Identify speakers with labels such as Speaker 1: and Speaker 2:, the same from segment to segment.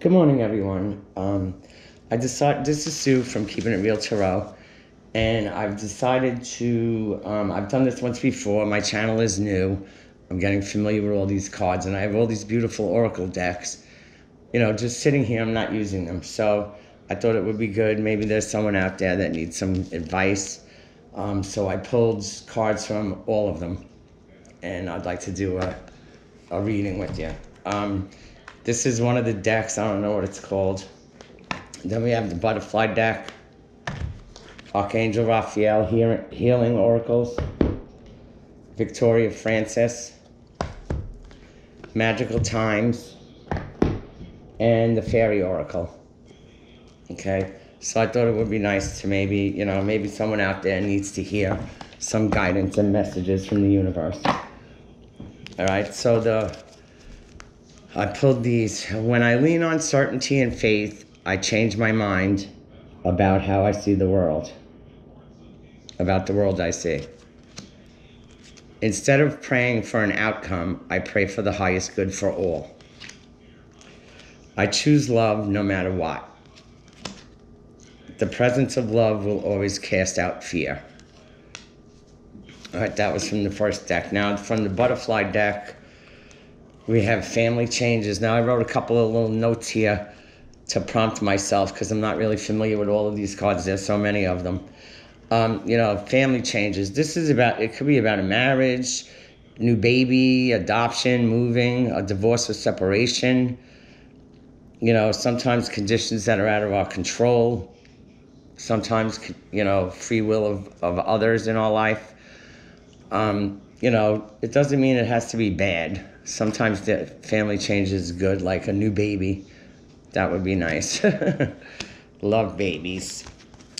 Speaker 1: Good morning, everyone. This is Sue from Keeping It Real Tarot, and I've decided to, I've done this once before. My channel is new. I'm getting familiar with all these cards, and I have all these beautiful oracle decks. You know, just sitting here, I'm not using them. So I thought it would be good. Maybe there's someone out there that needs some advice. So I pulled cards from all of them, and I'd like to do a reading with you. This is one of the decks. I don't know what it's called. Then we have the butterfly deck, Archangel Raphael Healing Oracles, Victoria Francis, Magical Times, and the Fairy Oracle. Okay, so I thought it would be nice to maybe someone out there needs to hear some guidance and messages from the universe. All right, so I pulled these. When I lean on certainty and faith, I change my mind about how I see the world, about the world I see. Instead of praying for an outcome, I pray for the highest good for all. I choose love no matter what. The presence of love will always cast out fear. All right, that was from the first deck. Now, from the butterfly deck, we have family changes. Now, I wrote a couple of little notes here to prompt myself because I'm not really familiar with all of these cards. There's so many of them. Family changes. This is it could be about a marriage, new baby, adoption, moving, a divorce or separation. You know, sometimes conditions that are out of our control. Sometimes, free will of others in our life. It doesn't mean it has to be bad. Sometimes the family change is good, like a new baby. That would be nice. Love babies.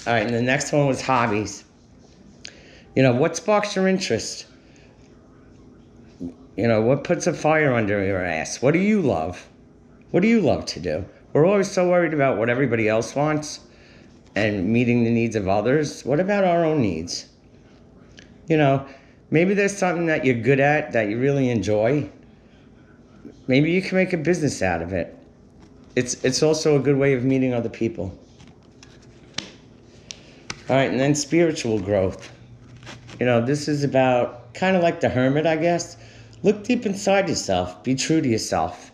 Speaker 1: All right, and the next one was hobbies. What sparks your interest? What puts a fire under your ass? What do you love? What do you love to do? We're always so worried about what everybody else wants and meeting the needs of others. What about our own needs? Maybe there's something that you're good at, that you really enjoy. Maybe you can make a business out of it. It's also a good way of meeting other people. All right, and then spiritual growth. This is about kind of like the hermit, I guess. Look deep inside yourself. Be true to yourself.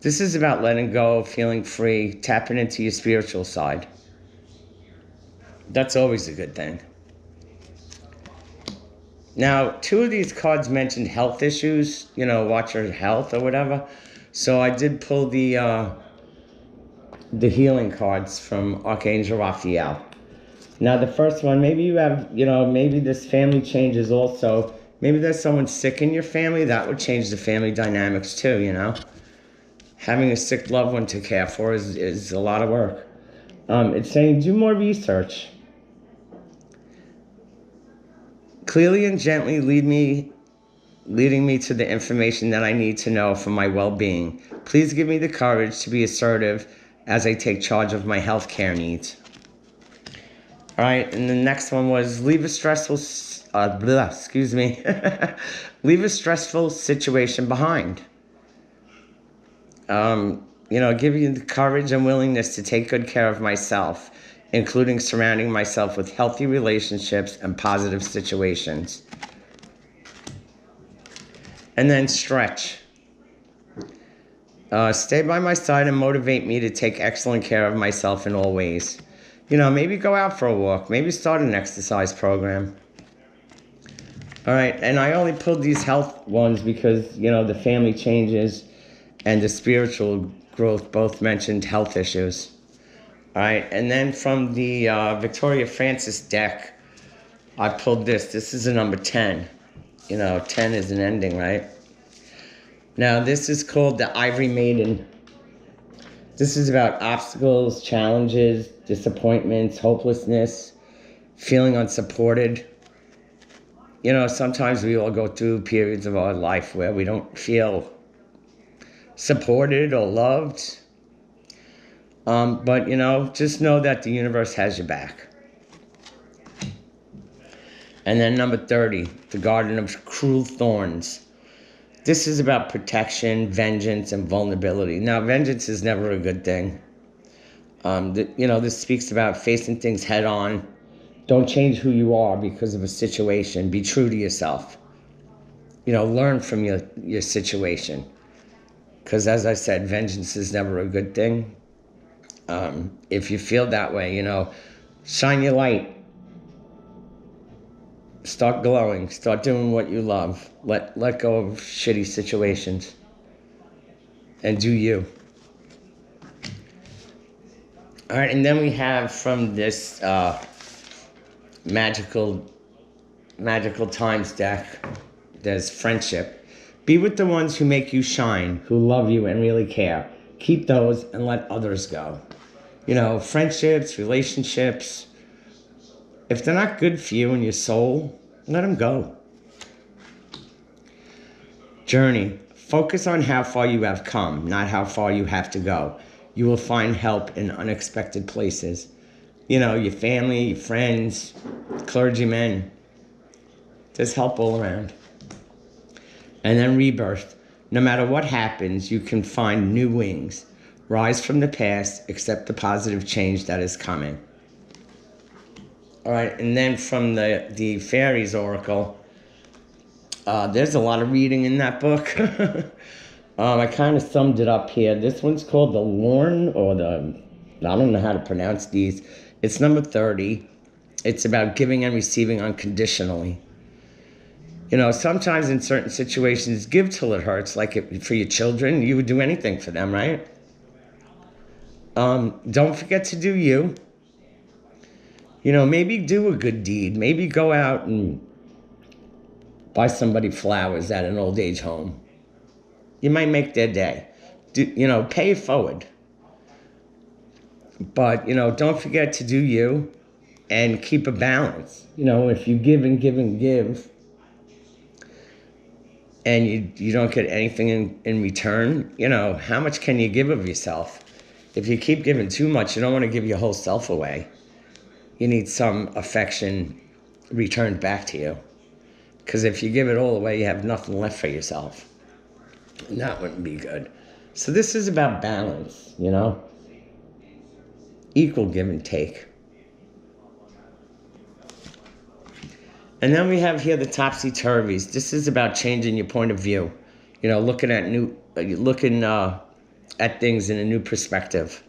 Speaker 1: This is about letting go, feeling free, tapping into your spiritual side. That's always a good thing. Now, two of these cards mentioned health issues, watch your health or whatever. So I did pull the healing cards from Archangel Raphael. Now, the first one, maybe you have, maybe this family changes also. Maybe there's someone sick in your family. That would change the family dynamics too, Having a sick loved one to care for is a lot of work. It's saying do more research. Clearly and gently leading me to the information that I need to know for my well-being. Please give me the courage to be assertive as I take charge of my healthcare needs. All right, and the next one was leave a stressful situation behind. Give you the courage and willingness to take good care of myself, including surrounding myself with healthy relationships and positive situations. And then stretch. Stay by my side and motivate me to take excellent care of myself in all ways. Maybe go out for a walk. Maybe start an exercise program. All right, and I only pulled these health ones because, the family changes and the spiritual growth both mentioned health issues. All right, and then from the Victoria Francis deck, I pulled this. This is a number 10. 10 is an ending, right? Now, this is called the Ivory Maiden. This is about obstacles, challenges, disappointments, hopelessness, feeling unsupported. Sometimes we all go through periods of our life where we don't feel supported or loved. But just know that the universe has your back. And then number 30, the Garden of Cruel Thorns. This is about protection, vengeance, and vulnerability. Now, vengeance is never a good thing. This speaks about facing things head on. Don't change who you are because of a situation. Be true to yourself. Learn from your situation. Because as I said, vengeance is never a good thing. If you feel that way, shine your light. Start glowing. Start doing what you love. Let go of shitty situations. And do you. All right, and then we have from this magical times deck, there's friendship. Be with the ones who make you shine, who love you and really care. Keep those and let others go. Friendships, relationships, if they're not good for you and your soul, let them go. Journey. Focus on how far you have come, not how far you have to go. You will find help in unexpected places. Your family, your friends, clergymen. There's help all around. And then rebirth. No matter what happens, you can find new wings. Rise from the past, accept the positive change that is coming. All right, and then from the Fairies Oracle, there's a lot of reading in that book. I kind of summed it up here. This one's called the Lorn, I don't know how to pronounce these. It's number 30. It's about giving and receiving unconditionally. Sometimes in certain situations, give till it hurts. Like for your children, you would do anything for them, right? Don't forget to do you. Maybe do a good deed. Maybe go out and buy somebody flowers at an old age home. You might make their day. Pay it forward. But, don't forget to do you and keep a balance. If you give and give and give and you don't get anything in return, how much can you give of yourself? If you keep giving too much, you don't want to give your whole self away. You need some affection returned back to you. Because if you give it all away, you have nothing left for yourself. And that wouldn't be good. So this is about balance, Equal give and take. And then we have here the topsy-turvies. This is about changing your point of view. Looking at at things in a new perspective.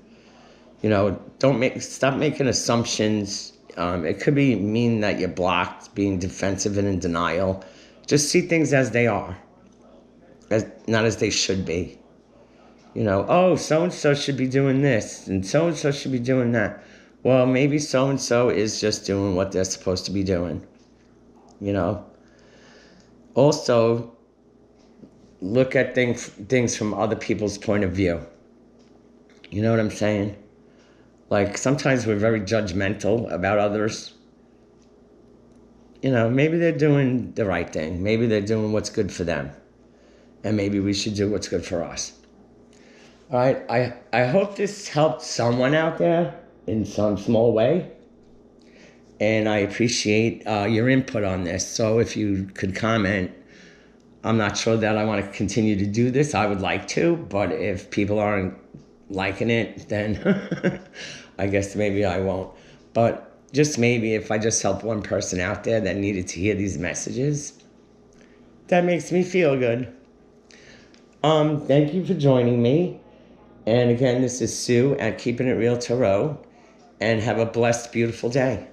Speaker 1: Stop making assumptions. It could mean that you're blocked, being defensive and in denial. Just see things as they are, not as they should be. So-and-so should be doing this, and so-and-so should be doing that. Well, maybe so-and-so is just doing what they're supposed to be doing. Also, look at things from other people's point of view. You know what I'm saying? Like, sometimes we're very judgmental about others. Maybe they're doing the right thing. Maybe they're doing what's good for them. And maybe we should do what's good for us. All right, I hope this helped someone out there in some small way. And I appreciate your input on this. So if you could comment, I'm not sure that I want to continue to do this. I would like to, but if people aren't liking it, then I guess maybe I won't. But just maybe if I just help one person out there that needed to hear these messages, that makes me feel good. Thank you for joining me. And again, this is Sue at Keeping It Real Tarot. And have a blessed, beautiful day.